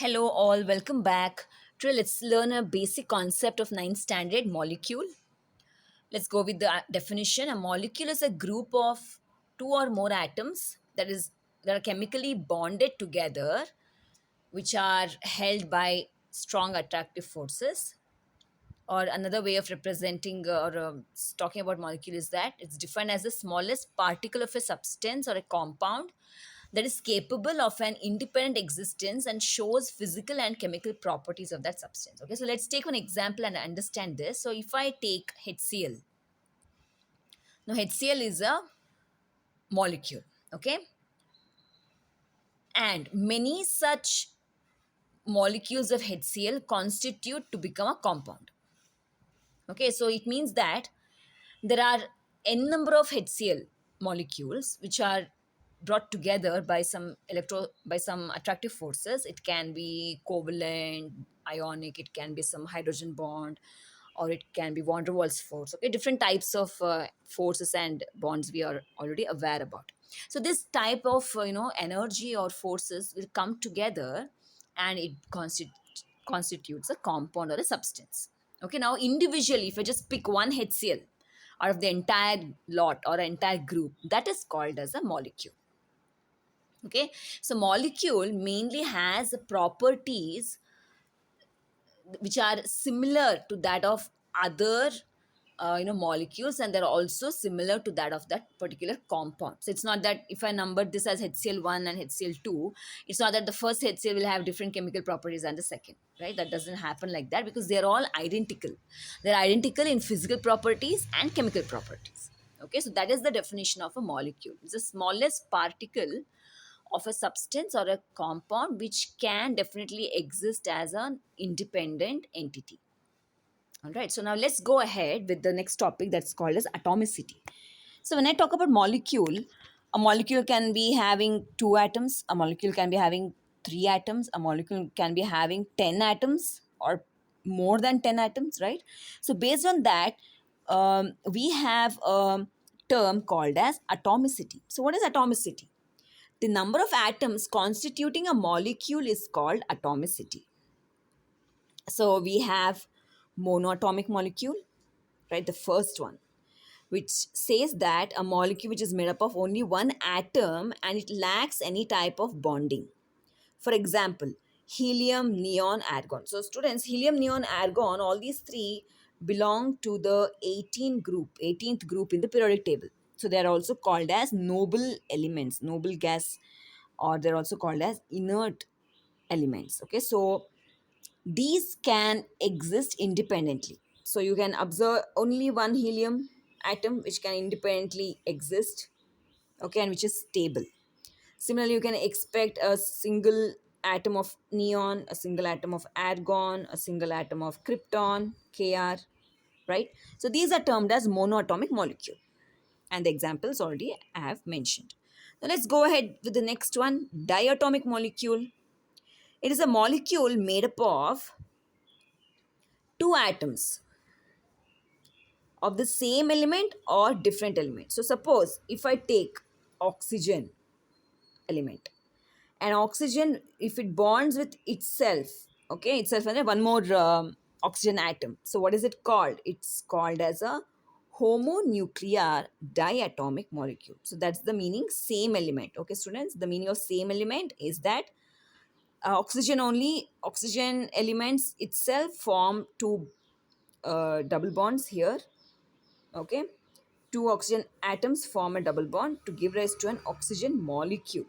Hello, all, welcome back. Today, let's learn a basic concept of ninth standard molecule. Let's go with the definition. A molecule is a group of two or more atoms that are chemically bonded together, which are held by strong attractive forces. Or another way of representing or talking about molecule is that it's defined as the smallest particle of a substance or a compound that is capable of an independent existence and shows physical and chemical properties of that substance. Okay, so let's take one example and understand this. So if I take HCl, now HCl is a molecule, okay, and many such molecules of HCl constitute to become a compound. Okay, so it means that there are n number of HCl molecules which are brought together by some attractive forces. It can be covalent, ionic, it can be some hydrogen bond, or it can be van der Waals force. Okay, different types of forces and bonds we are already aware about. So this type of energy or forces will come together, and it constitutes a compound or a substance. Okay, now individually, if I just pick one HCl out of the entire lot or entire group, that is called as a molecule. Okay, so molecule mainly has properties which are similar to that of other molecules, and they're also similar to that of that particular compound. So it's not that if I number this as HCl1 and HCl2, it's not that the first HCl will have different chemical properties than the second, right? That doesn't happen like that, because they're all identical. They're identical in physical properties and chemical properties. Okay, so that is the definition of a molecule. It's the smallest particle of a substance or a compound which can definitely exist as an independent entity. All right, so now let's go ahead with the next topic, that's called as atomicity. So when I talk about molecule, a molecule can be having two atoms, a molecule can be having three atoms, a molecule can be having 10 atoms or more than 10 atoms, right? So based on that, we have a term called as atomicity. So what is atomicity? The number of atoms constituting a molecule is called atomicity. So we have monoatomic molecule, right? The first one, which says that a molecule which is made up of only one atom and it lacks any type of bonding. For example, helium, neon, argon. So students, helium, neon, argon, all these three belong to the 18th group in the periodic table. So they are also called as noble elements, noble gas, or they're also called as inert elements. Okay, so these can exist independently. So you can observe only one helium atom which can independently exist, okay, and which is stable. Similarly, you can expect a single atom of neon, a single atom of argon, a single atom of krypton, Kr, right? So these are termed as monoatomic molecule, and the examples already I have mentioned. Now let's go ahead with the next one, diatomic molecule. It is a molecule made up of two atoms of the same element or different element. So suppose if I take oxygen element, and oxygen, if it bonds with itself, okay, itself and one more oxygen atom. So what is it called? It's called as a homonuclear diatomic molecule. So that's the meaning, same element. Okay, students, the meaning of same element is that oxygen elements itself form two double bonds here. Okay, two oxygen atoms form a double bond to give rise to an oxygen molecule.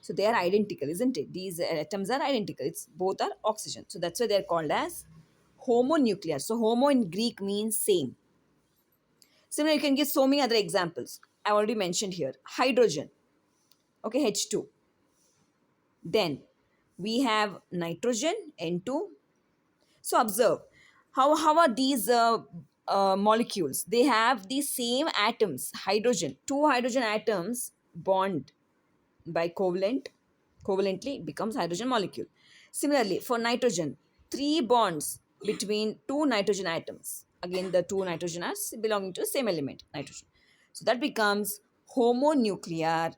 So they are identical, isn't it? These atoms are identical. It's both are oxygen. So that's why they're called as homonuclear. So homo in Greek means same. Similarly, you can give so many other examples. I already mentioned here. Hydrogen. Okay, H2. Then we have nitrogen, N2. So observe how are these molecules? They have the same atoms, hydrogen. Two hydrogen atoms bond by covalently becomes hydrogen molecule. Similarly, for nitrogen, three bonds between two nitrogen atoms. Again, the two nitrogen atoms belonging to the same element, nitrogen. So that becomes homonuclear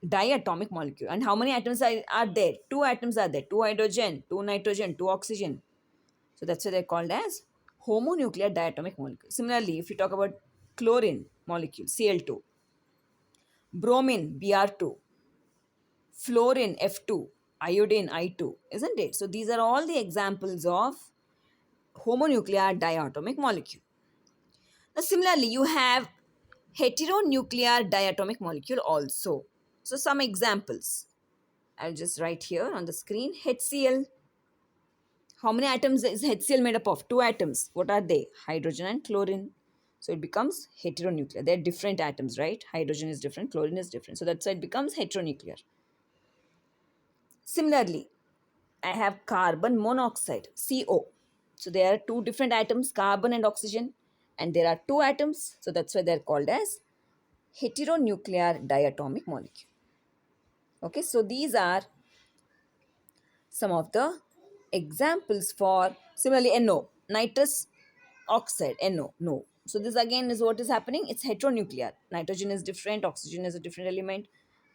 diatomic molecule. And how many atoms are there? Two atoms are there. Two hydrogen, two nitrogen, two oxygen. So that's why they're called as homonuclear diatomic molecule. Similarly, if you talk about chlorine molecule, Cl2, bromine, Br2, fluorine, F2, iodine, I2, isn't it? So these are all the examples of homonuclear diatomic molecule. Now, similarly, you have heteronuclear diatomic molecule also. So some examples. I'll just write here on the screen. HCl. How many atoms is HCl made up of? Two atoms. What are they? Hydrogen and chlorine. So it becomes heteronuclear. They're different atoms, right? Hydrogen is different, chlorine is different. So that's why it becomes heteronuclear. Similarly, I have carbon monoxide, CO. So there are two different atoms, carbon and oxygen, and there are two atoms. So that's why they're called as heteronuclear diatomic molecule. Okay, so these are some of the examples for similarly NO, nitrous oxide, NO, no. So this again is what is happening. It's heteronuclear. Nitrogen is different, oxygen is a different element,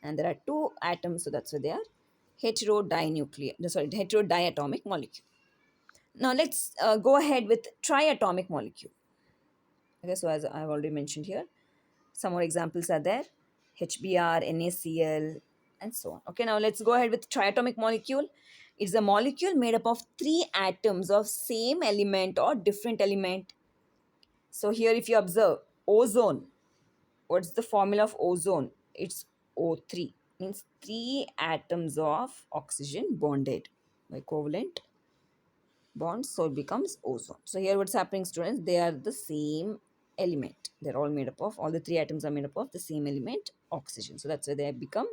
and there are two atoms, so that's why they are heterodiatomic molecule. Now let's go ahead with triatomic molecule. Okay, so as I've already mentioned here, some more examples are there. HBr, NaCl, and so on. Okay, now let's go ahead with triatomic molecule. It's a molecule made up of three atoms of same element or different element. So here if you observe, ozone, what's the formula of ozone? It's O3, means three atoms of oxygen bonded by covalent bonds, so it becomes ozone. So here what's happening, students, they are the same element. They're all made up of, all the three atoms are made up of the same element, oxygen. So that's why they have become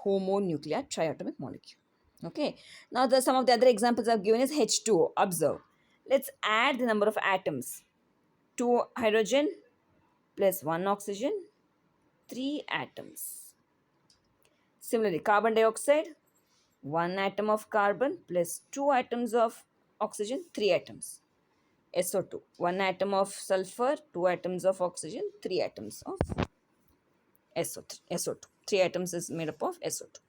homonuclear triatomic molecule. Okay, now the some of the other examples I've given is H2O. Observe, let's add the number of atoms. 2 hydrogen plus 1 oxygen, 3 atoms. Similarly, carbon dioxide, 1 atom of carbon plus 2 atoms of oxygen, 3 atoms. SO2, 1 atom of sulfur, 2 atoms of oxygen, 3 atoms of SO2. 3 atoms is made up of SO2.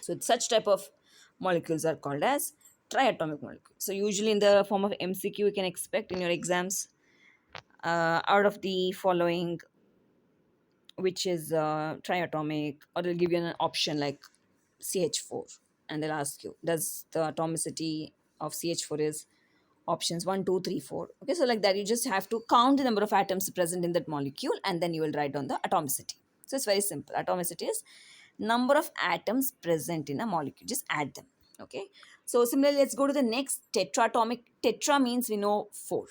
So such type of molecules are called as triatomic molecules. So usually in the form of MCQ, you can expect in your exams, out of the following, which is triatomic, or they'll give you an option like CH4, and they'll ask you, does the atomicity of CH4 is options 1, 2, 3, 4. Okay, so like that, you just have to count the number of atoms present in that molecule, and then you will write down the atomicity. So it's very simple. Atomicity is number of atoms present in a molecule. Just add them. Okay. So similarly, let's go to the next, tetraatomic. Tetra means we know 4.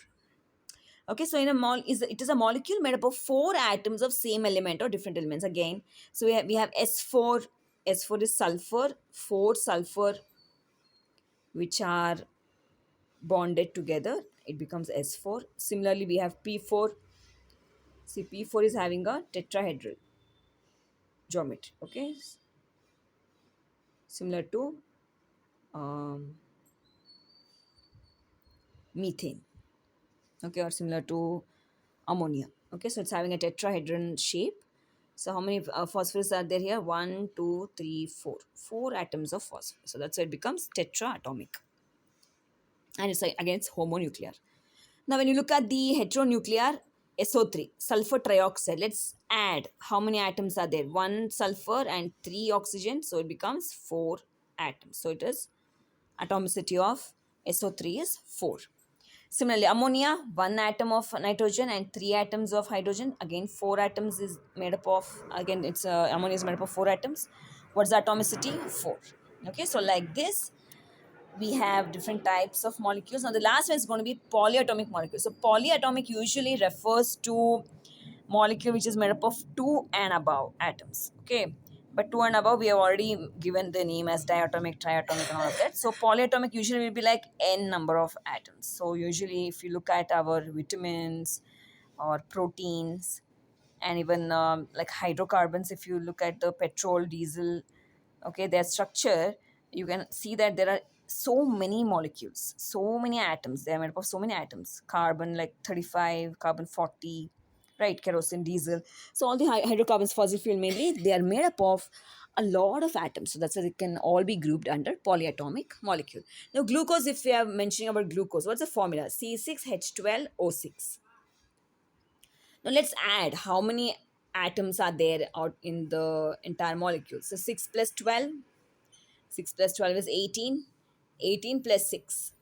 Okay, so in a it is a molecule made up of 4 atoms of same element or different elements. Again, so we have S4. S4 is sulfur. 4 sulfur which are bonded together, it becomes S4. Similarly, we have P4. See, P4 is having a tetrahedral geometry. Okay, similar to um, methane. Okay, or similar to ammonia. Okay, so it's having a tetrahedron shape. So how many phosphorus are there here? 1, 2, 3, 4. 4 atoms of phosphorus. So that's why it becomes tetraatomic. And it's again, it's homonuclear. Now, when you look at the heteronuclear, SO3, sulfur trioxide, let's add how many atoms are there? 1 sulfur and 3 oxygen. So it becomes 4 atoms. So it is atomicity of SO3 is 4. Similarly, ammonia, 1 atom of nitrogen and 3 atoms of hydrogen. Again, 4 atoms is made up of, again, it's ammonia is made up of 4 atoms. What's the atomicity? 4. Okay, so like this, we have different types of molecules. Now, the last one is going to be polyatomic molecules. So, polyatomic usually refers to molecule which is made up of 2 and above atoms. Okay, but 2 and above, we have already given the name as diatomic, triatomic, and all of that. So, polyatomic usually will be like n number of atoms. So, usually, if you look at our vitamins or proteins, and even like hydrocarbons, if you look at the petrol, diesel, okay, their structure, you can see that there are so many molecules, so many atoms. They are made up of so many atoms. Carbon like 35, carbon 40, right? Kerosene, diesel. So all the hydrocarbons, fossil fuel mainly, they are made up of a lot of atoms. So that's why they can all be grouped under polyatomic molecule. Now, glucose, if we are mentioning about glucose, what's the formula? C6H12O6. Now let's add how many atoms are there out in the entire molecule. So 6 plus 12, 6 plus 12 is 18, 18 plus 6,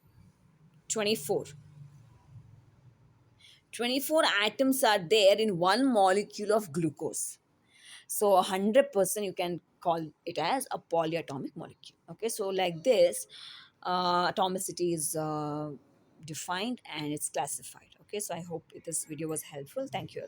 24. 24 atoms are there in one molecule of glucose. So 100% you can call it as a polyatomic molecule. Okay, so like this, atomicity is defined and it's classified. Okay, so I hope this video was helpful. Thank you.